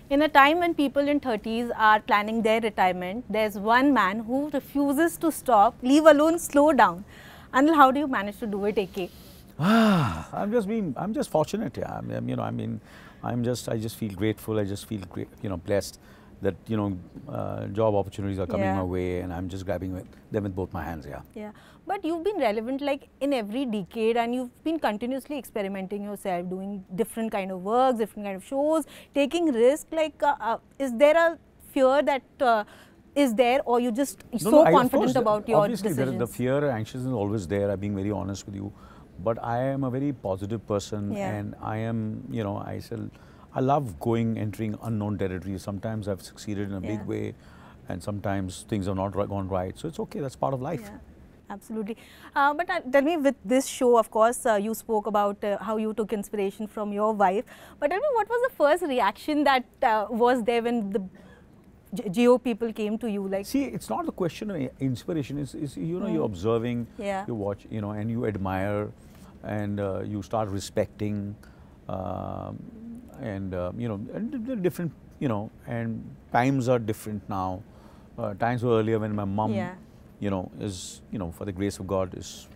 In a time when people in 30s are planning their retirement, there's one man who refuses to stop, leave alone slow down. Anil, how do you manage to do it, AK? I'm just fortunate. Yeah, I just feel grateful. I just feel blessed that job opportunities are coming my way, and I'm just grabbing them with both my hands. Yeah. Yeah, but you've been relevant like in every decade, and you've been continuously experimenting yourself, doing different kind of works, different kind of shows, taking risks. Like, is there a fear that is there, or you just so confident about your decisions? Obviously, the fear, anxiousness is always there. I'm being very honest with you, but I am a very positive person, and I am, I love entering unknown territories. Sometimes I've succeeded in a big way, and sometimes things have not gone right. So it's okay. That's part of life. Yeah. Absolutely. But tell me, with this show, of course, you spoke about how you took inspiration from your wife. But tell me, what was the first reaction that was there when the Geo people came to you? Like, see, it's not a question of inspiration. It's you're observing, you watch, and you admire, and you start respecting, and different, and times are different now. Times were earlier when my mom, is, for the grace of God, is,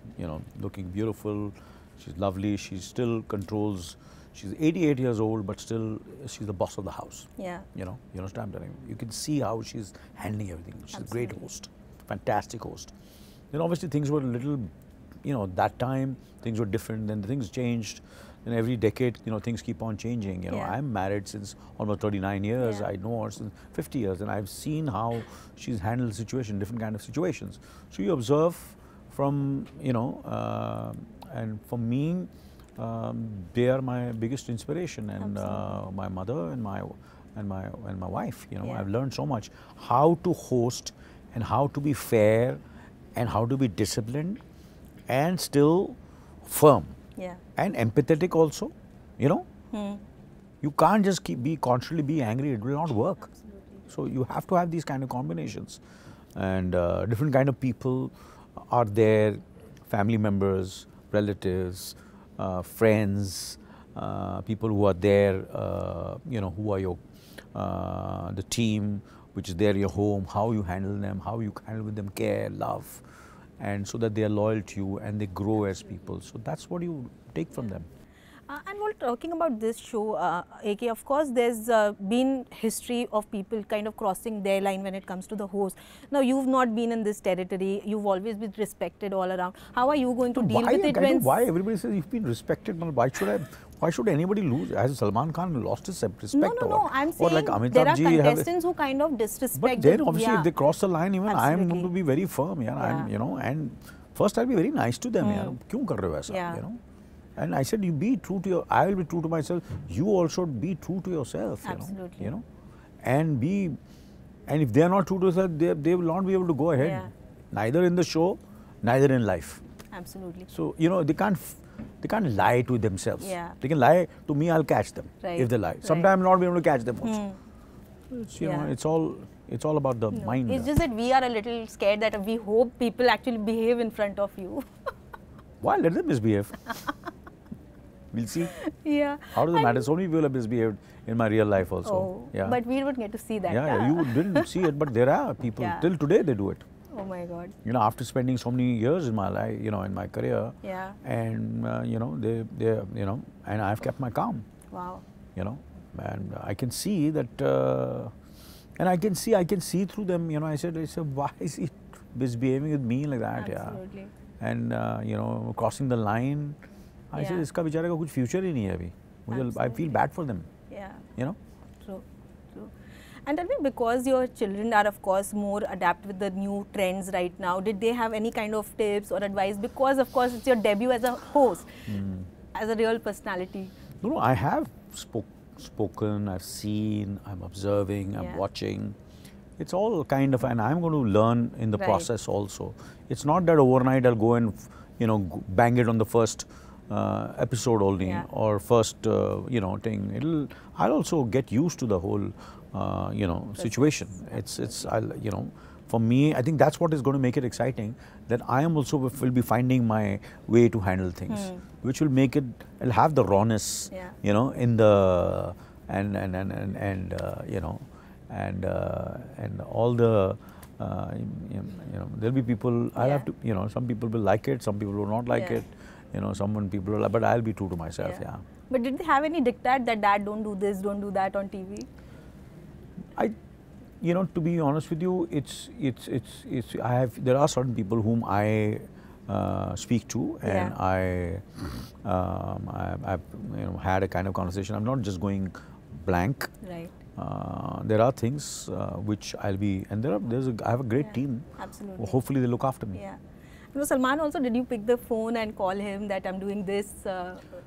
looking beautiful. She's lovely. She still controls. She's 88 years old, but still she's the boss of the house. Yeah. You understand what I'm telling you? You can see how she's handling everything. She's a great host, fantastic host. Then obviously things were a little, that time things were different. Then things changed. And every decade, things keep on changing. I'm married since almost 39 years. I know her since 50 years, and I've seen how she's handled the situation, different kind of situations. So you observe from, and for me, they are my biggest inspiration, and my mother and my wife. I've learned so much how to host, and how to be fair, and how to be disciplined, and still firm. And empathetic also, You can't just constantly be angry. It will not work. So you have to have these kind of combinations, and different kind of people are there, family members, relatives, friends, people who are there, who are your, the team which is there in your home, how you handle them, how you handle with them care, love, and so that they are loyal to you and they grow as people. So that's what you take from them. And while talking about this show, AK, of course, there's been history of people kind of crossing their line when it comes to the host. Now, you've not been in this territory. You've always been respected all around. How are you going to deal with it? Why everybody says you've been respected? Why should anybody lose? Has Salman Khan lost his respect? No. I'm saying like there are contestants who kind of disrespect. But then obviously if they cross the line, even I'm going to be very firm. And first I'll be very nice to them. Kyun kar rahe ho aisa, And I said, you be true to I will be true to myself. You also be true to yourself. Absolutely. And if they are not true to themselves, they will not be able to go ahead. Neither in the show, neither in life. Absolutely. So they can't lie to themselves. They can lie to me. I'll catch them if they lie. Sometimes I'll not be able to catch them also. It's all about the mind. It's just that we are a little scared that we hope people actually behave in front of you. Why? Let them misbehave. We'll see. How does it matter? So many people have misbehaved in my real life also. But we don't get to see that. You didn't see it, but there are people till today they do it. Oh my God. After spending so many years in my life, in my career, and and I've kept my calm. Wow. And I can see that, and I can see through them. I said, why is he misbehaving with me like that? Absolutely. And crossing the line. I said, इसका बेचारे का कुछ future ही नहीं है अभी. I feel bad for them. True. And tell me, because your children are of course more adept with the new trends right now, did they have any kind of tips or advice? Because of course it's your debut as a host, as a real personality. No, I have spoken, I've seen, I'm observing, I'm watching. It's all kind of, and I'm going to learn in the process also. It's not that overnight I'll go and bang it on the first episode only or first thing. I'll also get used to the whole situation. For me, I think that's what is going to make it exciting, that I am also will be finding my way to handle things, which will make it, I'll have the rawness, in the, and you know, and all the there'll be people. I'll have to, you know, some people will like it, some people will not like it. You know, people will, but I'll be true to myself. Yeah. But did they have any diktat that dad don't do this, don't do that on TV? You know, to be honest with you, there are certain people whom I speak to, and I've you know, had a kind of conversation. I'm not just going blank. Right. There are things which I'll be, and I have a great team. Absolutely. Hopefully they look after me. Yeah. You know, Salman also, did you pick the phone and call him that I'm doing this?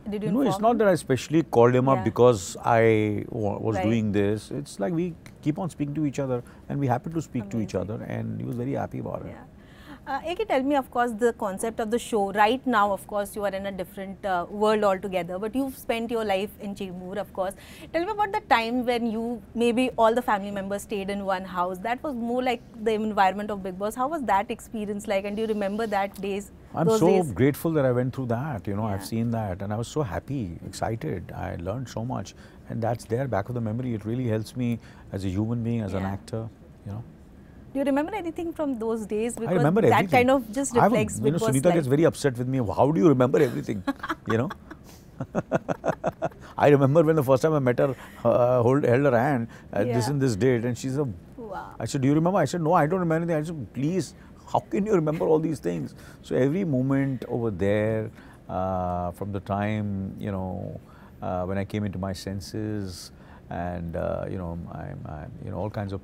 Did you No, it's inform not him? that I specially called him up because I was doing this. It's like we keep on speaking to each other, and we happen to speak to each other, and he was very happy about it. AK, tell me, of course, the concept of the show. Right now, of course, you are in a different world altogether, but you've spent your life in Chembur, of course. Tell me about the time when you, maybe all the family members stayed in one house. That was more like the environment of Bigg Boss. How was that experience like, and do you remember that days? I'm so grateful that I went through that, you know, I've seen that, and I was so happy, excited. I learned so much, and that's there, back of the memory. It really helps me as a human being, as an actor, you know. Do you remember anything from those days? Because I remember that everything. kind of just reflects Bigg Boss life. Sunita gets very upset with me. How do you remember everything? You know? I remember when the first time I met her, held her hand at this and this date, and she said, wow. I said, do you remember? I said, no, I don't remember anything. I said, please, how can you remember all these things? So every moment over there, from the time, you know, when I came into my senses, and you know, you know, all kinds of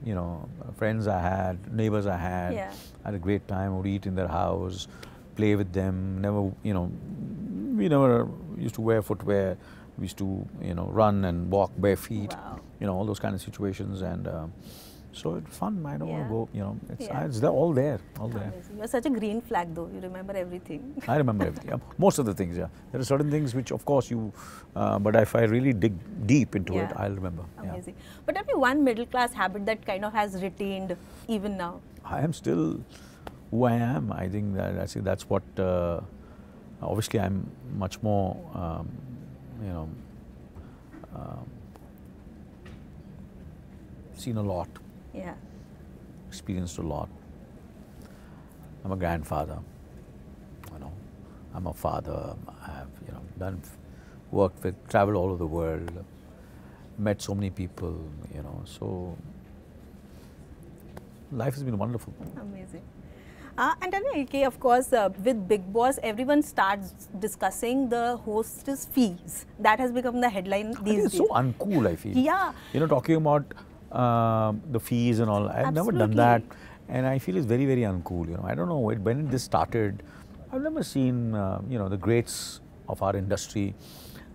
you know, friends I had, neighbors I had. I had a great time. I would eat in their house, play with them. Never, you know, we never used to wear footwear. We used to, you know, run and walk bare feet. You know, all those kind of situations, and so it's fun. I don't want to go. You know, it's all there, all there. You're such a green flag, though. You remember everything. I remember everything. Most of the things, There are certain things which, of course, you. But if I really dig deep into it, I'll remember. Amazing. But tell me one middle class habit that kind of has retained even now. I am still who I am. I think that's what. Obviously, I'm much more. You know. Seen a lot. Experienced a lot. I'm a grandfather, you know. I'm a father. I have, you know, worked with, traveled all over the world, met so many people, you know. So life has been wonderful. Amazing. And tell me, AK, of course, with Bigg Boss, everyone starts discussing the hostess fees. That has become the headline these days. It's so uncool, I feel. Yeah. You know, talking about the fees and all. I've never done that, and I feel it's very, very uncool. You know, I don't know when this started. I've never seen you know, the greats of our industry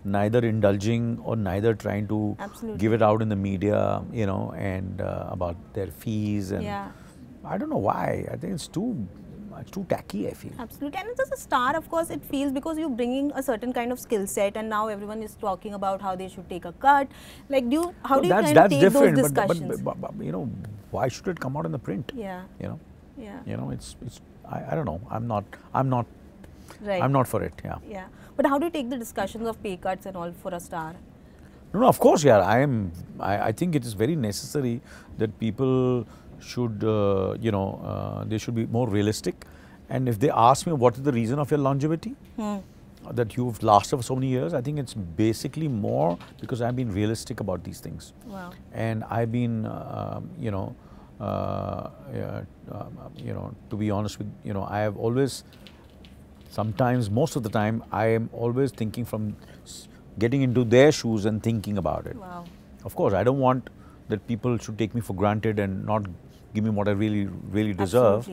neither indulging or neither trying to give it out in the media. You know, and about their fees, and I don't know why. I think it's too tacky, I feel. Absolutely. And as a star, of course, it feels because you're bringing a certain kind of skill set, and now everyone is talking about how they should take a cut. Like, how do you kind of take those discussions? But you know, why should it come out in the print? You know. You know, I don't know. I'm not for it. But how do you take the discussions of pay cuts and all for a star? No, of course, I think it is very necessary that people should, you know, they should be more realistic. And if they ask me what is the reason of your longevity, that you've lasted for so many years, I think it's basically more because I've been realistic about these things. And I've been, you know, to be honest with you know, I have always, sometimes, most of the time, I am always thinking from getting into their shoes and thinking about it. Of course, I don't want that people should take me for granted and not give me what I really deserve.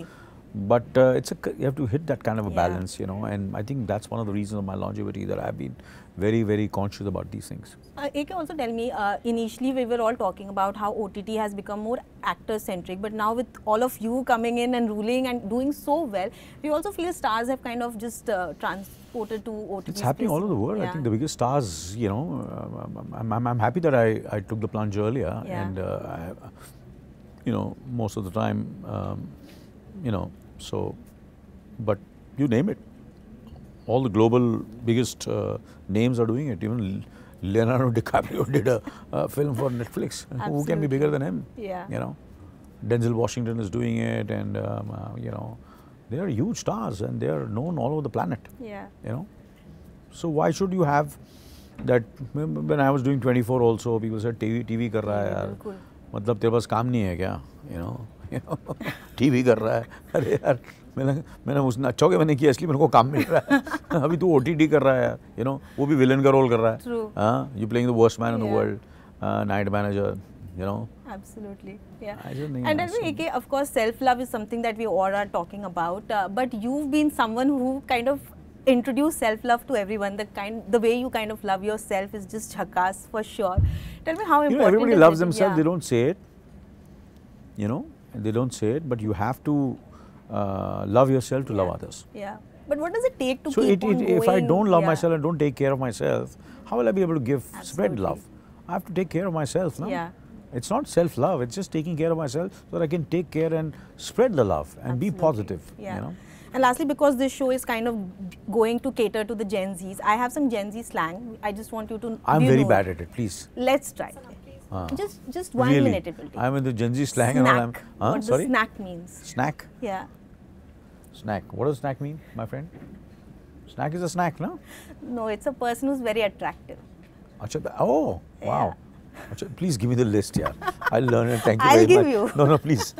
But you have to hit that kind of a balance, you know, and I think that's one of the reasons of my longevity, that I've been very, very conscious about these things. AK, also tell me, initially we were all talking about how OTT has become more actor-centric, but now with all of you coming in and ruling and doing so well, we also feel stars have kind of just transported to OTT. It's happening all over the world. I think the biggest stars, you know, I'm happy that I took the plunge earlier, and you know, most of the time, you know, so, but you name it, all the global biggest names are doing it. Even Leonardo DiCaprio did a film for Netflix. Who can be bigger than him? Yeah. You know, Denzel Washington is doing it, and you know, they are huge stars and they are known all over the planet. Yeah. You know, so why should you have that? When I was doing 24 also, people said TV कर रहा है यार. मतलब तेरे पास काम नहीं है क्या? You know, TV कर रहा है. अरे यार, मैंने उसने अच्छा हो गया मैंने किया इसलिए मेरे को काम मिल रहा है. अभी तू OTT कर रहा है यार. You know, वो भी विलन का रोल कर रहा है. True. You playing the worst man in the world, night manager. You know. Absolutely, yeah. And tell me, AK, of course, self-love is something that we all are talking about. But you've been someone who kind of introduced self-love to everyone. The way you kind of love yourself is just jhakas for sure. Tell me how important. You know, everybody loves themselves. Yeah. They don't say it. You know, they don't say it. But you have to love yourself to love others. Yeah. But what does it take to so keep on going? if I don't love myself and don't take care of myself, how will I be able to spread love? I have to take care of myself, no? Yeah. It's not self-love, it's just taking care of myself so that I can take care and spread the love and be positive, you know. And lastly, because this show is kind of going to cater to the Gen Zs, I have some Gen Z slang. I just want you to... I'm very bad at it, please. Let's try. Just 1 minute it will take. I'm in the Gen Z slang. Snack. And all what sorry? the snack means. Snack? Yeah. Snack. What does snack mean, my friend? Snack is a snack, no? No, it's a person who's very attractive. Oh, wow. Please give me the list, yeah. I'll learn it. Thank you I'll very give much. you. No, please.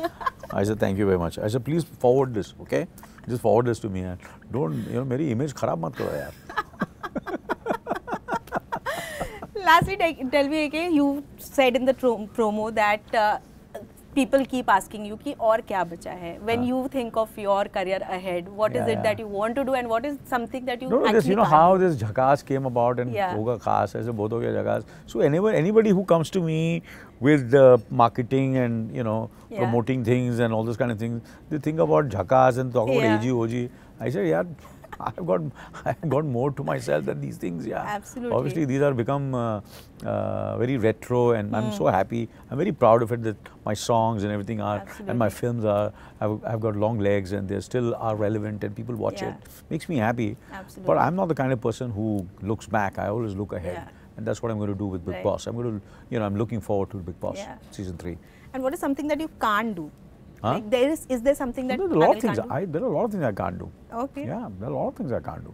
I said thank you very much. I said please forward this, okay? Just forward this to me. And don't, you know, मेरी image खराब मत करो यार. Lastly, tell me, okay, you said in the promo that people keep asking you कि और क्या बचा है? When you think of your career ahead, what is it that you want to do and what is something that you actually you know how this jhakas came about and hoga khas ऐसे बहुत हो गया jhakas. So anybody who comes to me with marketing and, you know, promoting things and all those kind of things, they think about jhakas and talk about AG, OG. I said, yeah, I've got more to myself than these things, yeah. Absolutely. Obviously, these are become very retro, and I'm so happy. I'm very proud of it that my songs and everything are, and my films are. I've got long legs, and they still are relevant, and people watch it. Makes me happy. Absolutely. But I'm not the kind of person who looks back. I always look ahead, and that's what I'm going to do with Bigg Boss. I'm going to, you know, I'm looking forward to Bigg Boss season 3. And what is something that you can't do? Huh? Like is there something that there are a lot of things. can't do? There are a lot of things I can't do. Okay. Yeah, there are a lot of things I can't do,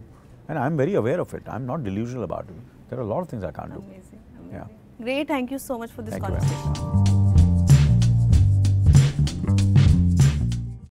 and I'm very aware of it. I'm not delusional about it. There are a lot of things I can't do. Amazing. Yeah. Great. Thank you so much for this Thank you very conversation. much.